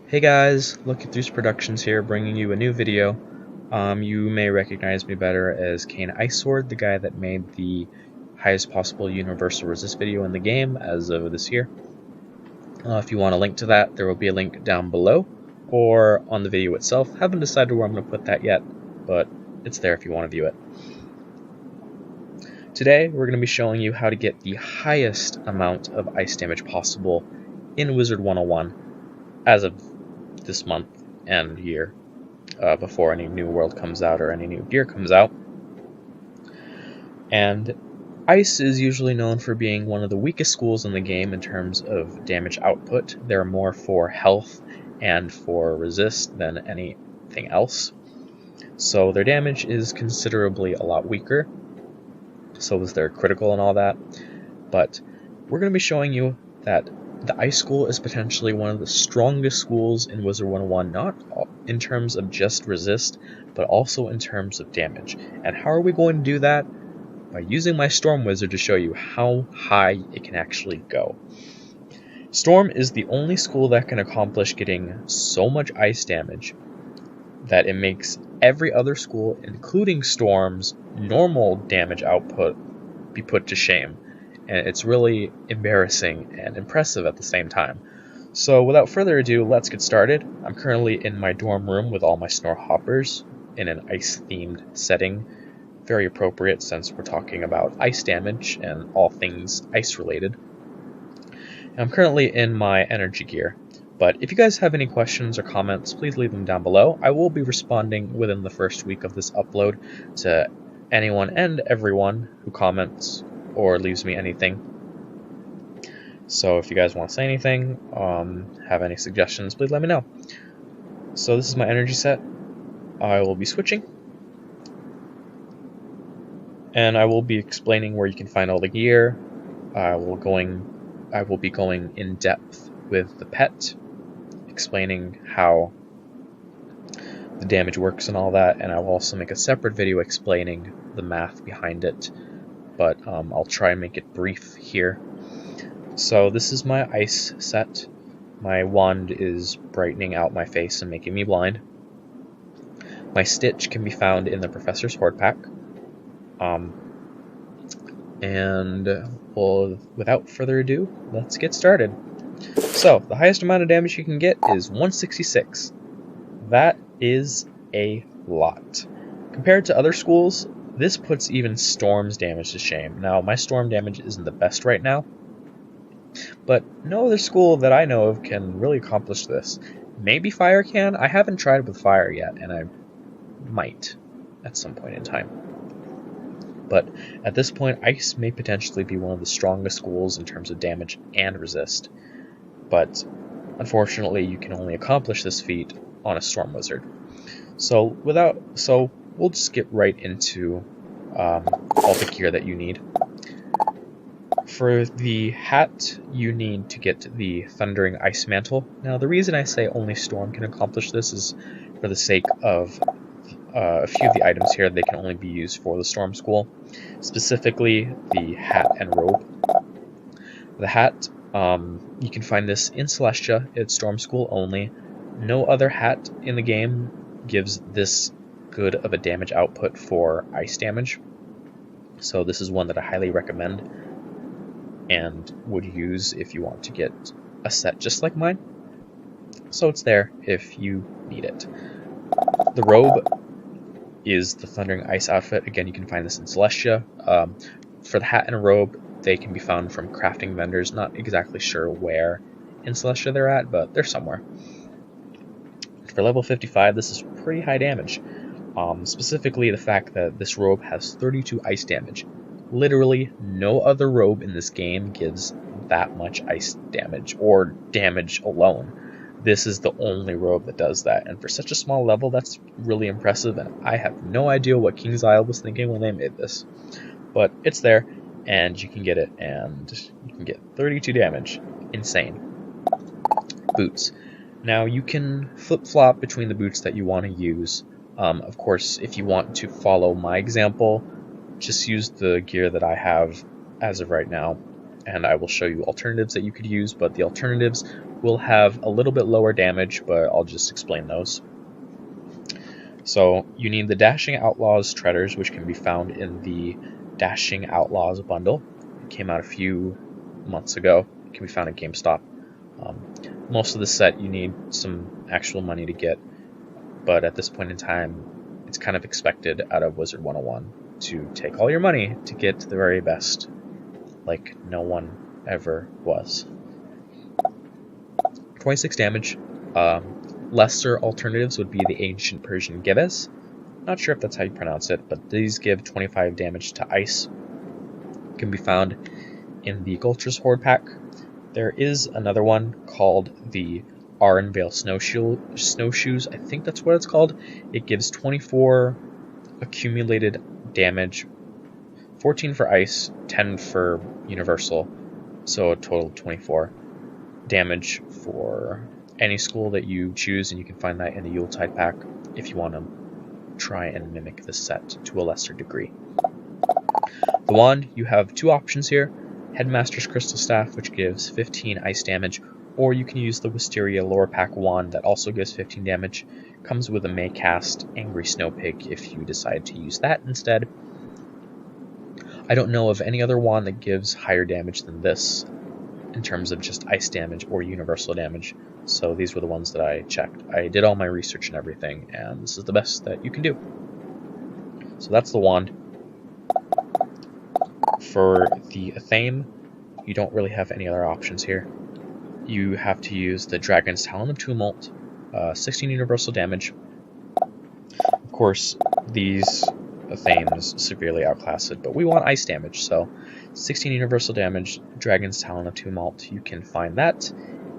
Hey guys, LuckyThrees Productions here, bringing you a new video. You may recognize me better as Kane IceSword, the guy that made the highest possible universal resist video in the game as of this year. If you want a link to that, there will be a link down below or on the video itself. Haven't decided where I'm going to put that yet, but it's there if you want to view it. Today, we're going to be showing you how to get the highest amount of ice damage possible in Wizard101 as of this month and year, before any new world comes out or any new gear comes out. And ice is usually known for being one of the weakest schools in the game in terms of damage output. They're more for health and for resist than anything else, so their damage is considerably a lot weaker. So is their critical and all that. But we're going to be showing you that the Ice School is potentially one of the strongest schools in Wizard101, not in terms of just resist, but also in terms of damage. And how are we going to do that? By using my Storm Wizard to show you how high it can actually go. Storm is the only school that can accomplish getting so much ice damage that it makes every other school, including Storm's normal damage output, be put to shame. And it's really embarrassing and impressive at the same time. So without further ado, let's get started. I'm currently in my dorm room with all my Snorhoppers in an ice-themed setting. Very appropriate since we're talking about ice damage and all things ice-related. I'm currently in my energy gear. But if you guys have any questions or comments, please leave them down below. I will be responding within the first week of this upload to anyone and everyone who comments or leaves me anything. So if you guys want to say anything, have any suggestions, please let me know. So this is my energy set. I will be switching, and I will be explaining where you can find all the gear. I will be going in depth with the pet, explaining how the damage works and all that, and I will also make a separate video explaining the math behind it. But I'll try and make it brief here. So this is my ice set. My wand is brightening out my face and making me blind. My stitch can be found in the Professor's Horde Pack. Well, without further ado, let's get started. So the highest amount of damage you can get is 166. That is a lot. Compared to other schools, this puts even Storm's damage to shame. Now, my Storm damage isn't the best right now, but no other school that I know of can really accomplish this. Maybe Fire can. I haven't tried with Fire yet, and I might at some point in time. But at this point, Ice may potentially be one of the strongest schools in terms of damage and resist. But unfortunately, you can only accomplish this feat on a Storm Wizard. So we'll just get right into all the gear that you need. For the hat, you need to get the Thundering Ice Mantle. Now, the reason I say only Storm can accomplish this is for the sake of a few of the items here. They can only be used for the Storm School, specifically the hat and robe. The hat, you can find this in Celestia. It's Storm School only. No other hat in the game gives this good of a damage output for ice damage, so this is one that I highly recommend and would use if you want to get a set just like mine. So it's there if you need it. The robe is the Thundering Ice outfit. Again, you can find this in Celestia. For the hat and robe, they can be found from crafting vendors. Not exactly sure where in Celestia they're at, but they're somewhere. For level 55, this is pretty high damage. Specifically the fact that this robe has 32 ice damage. Literally no other robe in this game gives that much ice damage, or damage alone. This is the only robe that does that, and for such a small level, that's really impressive, and I have no idea what King's Isle was thinking when they made this. But it's there, and you can get it, and you can get 32 damage. Insane. Boots. Now, you can flip-flop between the boots that you want to use. Of course, if you want to follow my example, just use the gear that I have as of right now. and I will show you alternatives that you could use, but the alternatives will have a little bit lower damage, but I'll just explain those. So you need the Dashing Outlaws Treaders, which can be found in the Dashing Outlaws bundle. It came out a few months ago. It can be found at GameStop. Most of the set you need some actual money to get, but at this point in time, it's kind of expected out of Wizard101 to take all your money to get the very best, like no one ever was. 26 damage. Lesser alternatives would be the Ancient Persian Gibbous. Not sure if that's how you pronounce it, but these give 25 damage to ice. Can be found in the Gulcher's Horde pack. There is another one called the Arenvale Snowshoes. I think that's what it's called. It gives 24 accumulated damage, 14 for ice, 10 for universal, so a total of 24 damage for any school that you choose, and you can find that in the Yuletide pack if you want to try and mimic this set to a lesser degree. The wand, you have two options here. Headmaster's Crystal Staff, which gives 15 ice damage, or you can use the Wisteria Lore Pack wand that also gives 15 damage. Comes with a Maycast Angry Snow Pig if you decide to use that instead. I don't know of any other wand that gives higher damage than this in terms of just ice damage or universal damage, so these were the ones that I checked. I did all my research and everything, and this is the best that you can do. So that's the wand. For the Athame, you don't really have any other options here. You have to use the Dragon's Talon of Tumult, 16 universal damage. Of course, these Athames severely outclass it, but we want ice damage, so 16 universal damage, Dragon's Talon of Tumult. You can find that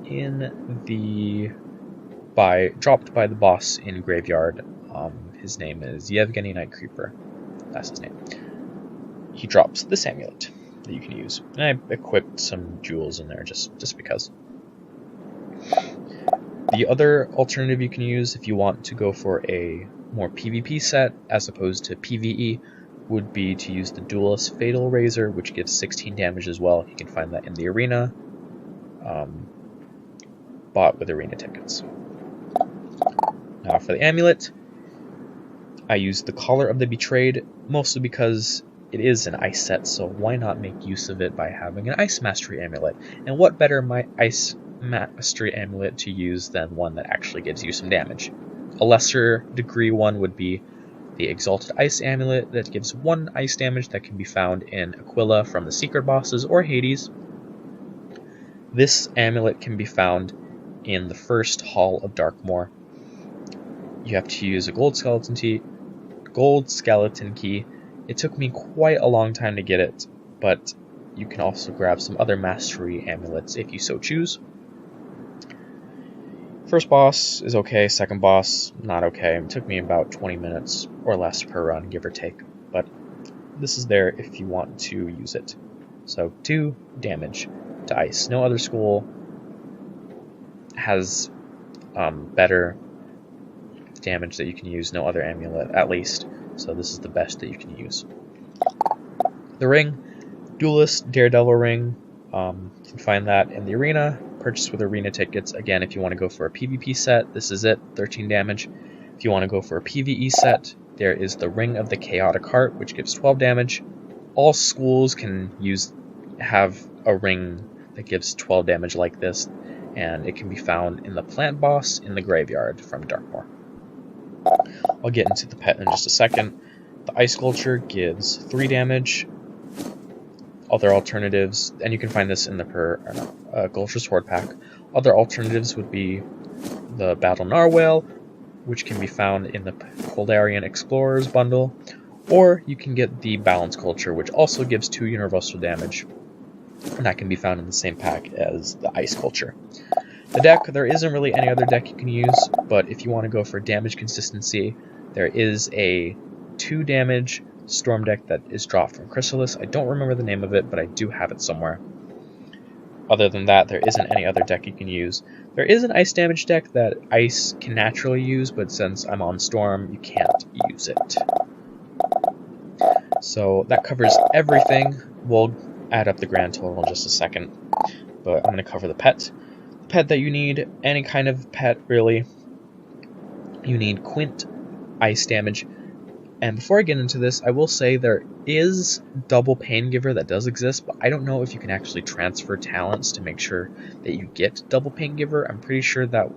in the dropped by the boss in Graveyard. His name is Yevgeny Nightcreeper. That's his name. He drops this amulet that you can use, and I equipped some jewels in there just because. The other alternative you can use if you want to go for a more PvP set as opposed to PvE would be to use the Duelist Fatal Razor, which gives 16 damage as well. You can find that in the arena, bought with arena tickets. Now for the amulet, I used the Collar of the Betrayed, mostly because it is an ice set, so why not make use of it by having an Ice Mastery Amulet? And what better my Ice Mastery Amulet to use than one that actually gives you some damage? A lesser degree one would be the Exalted Ice Amulet that gives 1 ice damage that can be found in Aquila from the Secret Bosses or Hades. This amulet can be found in the first Hall of Darkmoor. You have to use a gold skeleton key. It took me quite a long time to get it, but you can also grab some other mastery amulets if you so choose. First boss is okay, second boss, not okay. It took me about 20 minutes or less per run, give or take, but this is there if you want to use it. So 2 damage to ice. No other school has better damage that you can use, no other amulet at least, so this is the best that you can use. The ring, Duelist Daredevil ring, you can find that in the arena, purchased with arena tickets. Again, if you want to go for a PvP set, this is it, 13 damage. If you want to go for a PvE set, there is the Ring of the Chaotic Heart, which gives 12 damage. All schools can have a ring that gives 12 damage like this, and it can be found in the plant boss in the Graveyard from Darkmoor. I'll get into the pet in just a second. The Ice Sculpture gives 3 damage. Other alternatives, and you can find this in the Gulcher's Horde pack. Other alternatives would be the Battle Narwhal, which can be found in the Poldarian Explorers bundle, or you can get the Balance Culture, which also gives 2 universal damage, and that can be found in the same pack as the Ice Culture. The deck, there isn't really any other deck you can use, but if you want to go for damage consistency, there is a 2 damage Storm deck that is dropped from Chrysalis. I don't remember the name of it, but I do have it somewhere. Other than that, there isn't any other deck you can use. There is an ice damage deck that ice can naturally use, but since I'm on Storm, you can't use it. So that covers everything. We'll add up the grand total in just a second, but I'm going to cover the pet. The pet that you need, any kind of pet really, you need Quint ice damage. And before I get into this, I will say there is double pain giver that does exist, but I don't know if you can actually transfer talents to make sure that you get double pain giver. I'm pretty sure that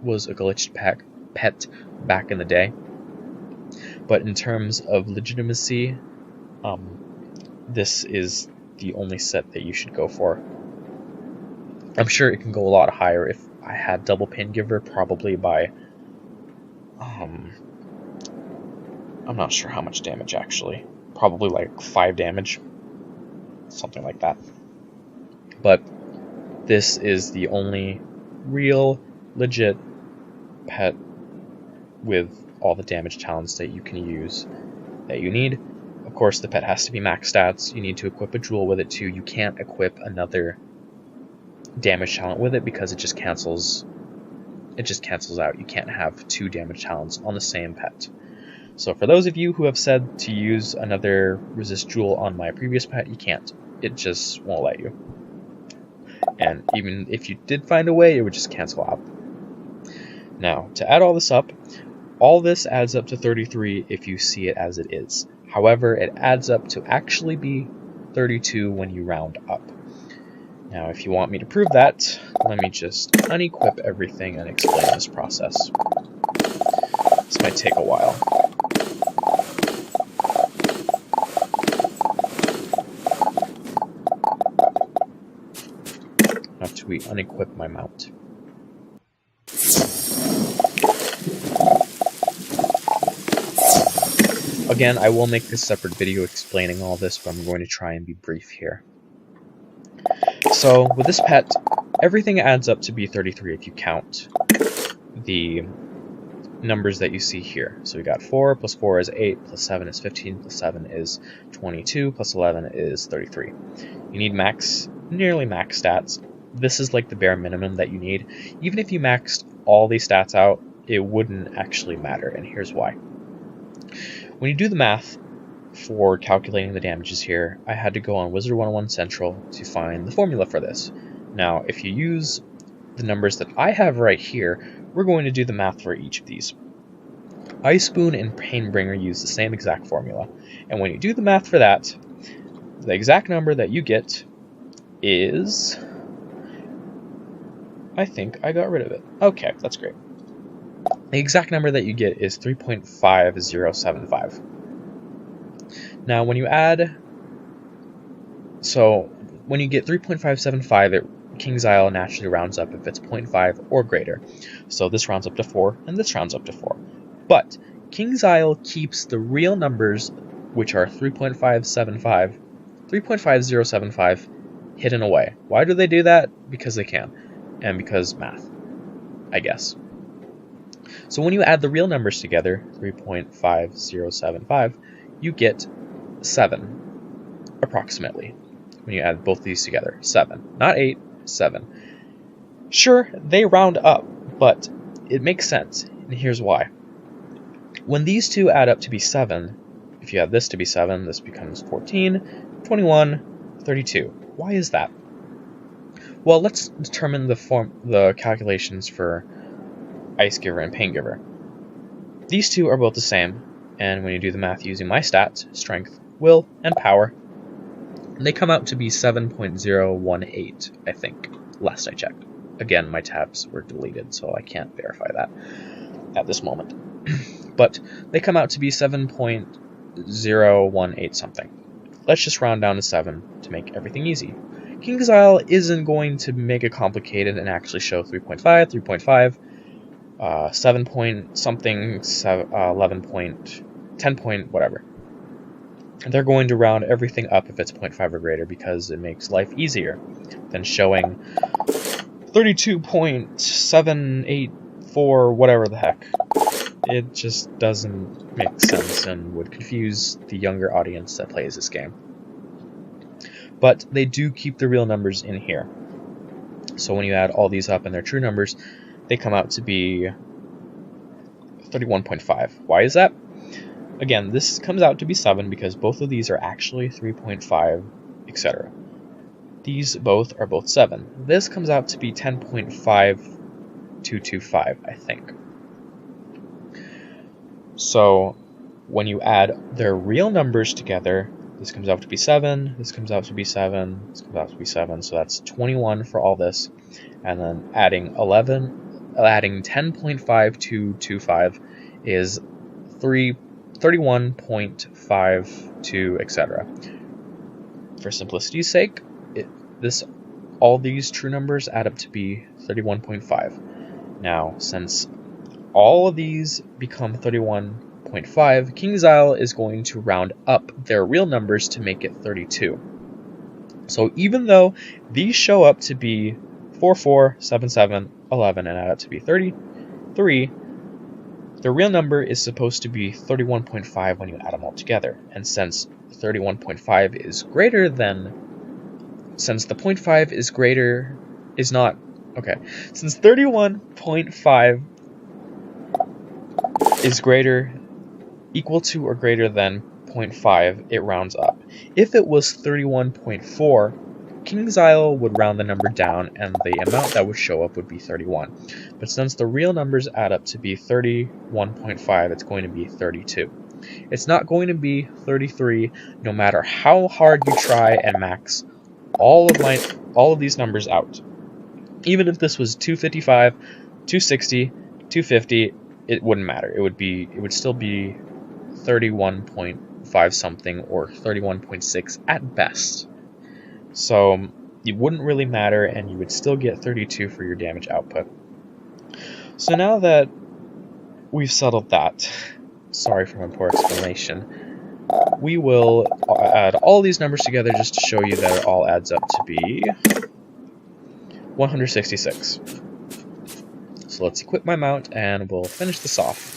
was a glitched pet back in the day. But in terms of legitimacy, this is the only set that you should go for. I'm sure it can go a lot higher if I had double pain giver, probably by I'm not sure how much damage actually. Probably like 5 damage. Something like that. But this is the only real, legit pet with all the damage talents that you can use that you need. Of course, the pet has to be max stats. You need to equip a jewel with it too. You can't equip another damage talent with it because it just cancels out. You can't have 2 damage talents on the same pet. So for those of you who have said to use another resist jewel on my previous pet, you can't. It just won't let you. And even if you did find a way, it would just cancel out. Now, to add all this up, all this adds up to 33 if you see it as it is. However, it adds up to actually be 32 when you round up. Now, if you want me to prove that, let me just unequip everything and explain this process. This might take a while. I have to unequip my mount. Again, I will make this separate video explaining all this, but I'm going to try and be brief here. So, with this pet, everything adds up to be 33 if you count the numbers that you see here. So we got 4 plus 4 is 8, plus 7 is 15, plus 7 is 22, plus 11 is 33. You need nearly max stats. This is like the bare minimum that you need. Even if you maxed all these stats out, it wouldn't actually matter, and here's why. When you do the math for calculating the damages here, I had to go on Wizard101 Central to find the formula for this. Now, if you use the numbers that I have right here, we're going to do the math for each of these. Ice Spoon and Painbringer use the same exact formula, and when you do the math for that, the exact number that you get is... I think I got rid of it. Okay, that's great. The exact number that you get is 3.5075. Now, when you add... So, when you get 3.575, King's Isle naturally rounds up if it's 0.5 or greater. So this rounds up to 4, and this rounds up to 4. But King's Isle keeps the real numbers, which are 3.5075, hidden away. Why do they do that? Because they can. And because math, I guess. So when you add the real numbers together, 3.5075, you get 7, approximately. When you add both these together, 7. Not 8, 7. Sure, they round up, but it makes sense, and here's why. When these two add up to be 7, if you add this to be 7, this becomes 14, 21, 32. Why is that? Well, let's determine the calculations for Ice Giver and Pain Giver. These two are both the same, and when you do the math using my stats, strength, will, and power, they come out to be 7.018, I think, last I checked. Again, my tabs were deleted, so I can't verify that at this moment. But they come out to be 7.018 something. Let's just round down to 7 to make everything easy. King's Isle isn't going to make it complicated and actually show 3.5, 3.5, 7 point something, 11 point, 10 point, whatever. They're going to round everything up if it's 0.5 or greater because it makes life easier than showing 32.784, whatever the heck. It just doesn't make sense and would confuse the younger audience that plays this game. But they do keep the real numbers in here. So when you add all these up and their true numbers, they come out to be 31.5. Why is that? Again, this comes out to be 7 because both of these are actually 3.5 etc. These both are both 7. This comes out to be 10.5225, I think. So when you add their real numbers together, this comes out to be 7, this comes out to be 7, this comes out to be 7, so that's 21 for all this. And then adding 10.5225 is 31.52, etc. For simplicity's sake, all these true numbers add up to be 31.5. Now, since all of these become 31.5, King's Isle is going to round up their real numbers to make it 32. So even though these show up to be 4, 4, 7, 7, 11, and add up to be 33, the real number is supposed to be 31.5 when you add them all together. And since 31.5 is greater than, since the 0.5 is greater, is not, okay, since 31.5 is greater, equal to or greater than 0.5, it rounds up. If it was 31.4, King's Isle would round the number down and the amount that would show up would be 31. But since the real numbers add up to be 31.5, it's going to be 32. It's not going to be 33 no matter how hard you try and max all of these numbers out. Even if this was 255, 260, 250, it wouldn't matter. It would still be 31.5 something or 31.6 at best. So it wouldn't really matter, and you would still get 32 for your damage output. So now that we've settled that, sorry for my poor explanation, we will add all these numbers together just to show you that it all adds up to be 166. So let's equip my mount and we'll finish this off.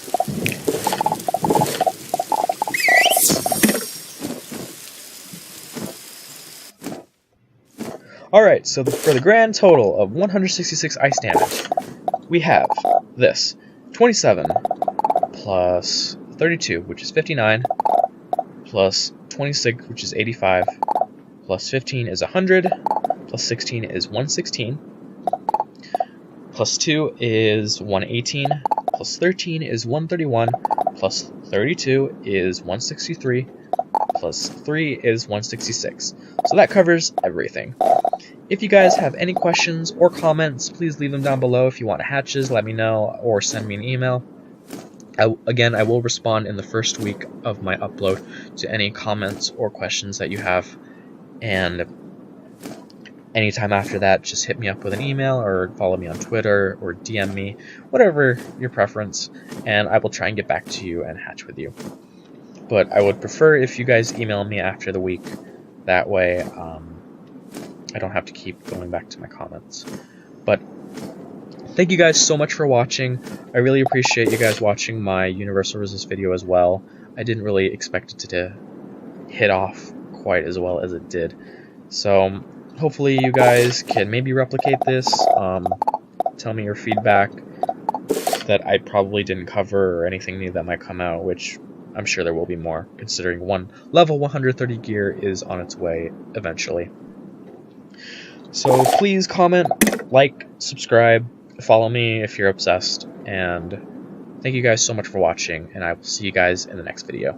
Alright, so for the grand total of 166 ice damage, we have this 27 plus 32, which is 59, plus 26, which is 85, plus 15 is 100, plus 16 is 116, plus 2 is 118, plus 13 is 131, plus 32 is 163, plus 3 is 166. So that covers everything. If you guys have any questions or comments, please leave them down below. If you want hatches, let me know, or send me an email. Again, I will respond in the first week of my upload to any comments or questions that you have. And anytime after that, just hit me up with an email or follow me on Twitter or DM me, whatever your preference, and I will try and get back to you and hatch with you. But I would prefer if you guys email me after the week. That way, I don't have to keep going back to my comments. But thank you guys so much for watching. I really appreciate you guys watching my Universal Resist video as well. I didn't really expect it to hit off quite as well as it did. So hopefully you guys can maybe replicate this. Tell me your feedback that I probably didn't cover or anything new that might come out, which I'm sure there will be more, considering level 130 gear is on its way eventually. So please comment, like, subscribe, follow me if you're obsessed, and thank you guys so much for watching, and I will see you guys in the next video.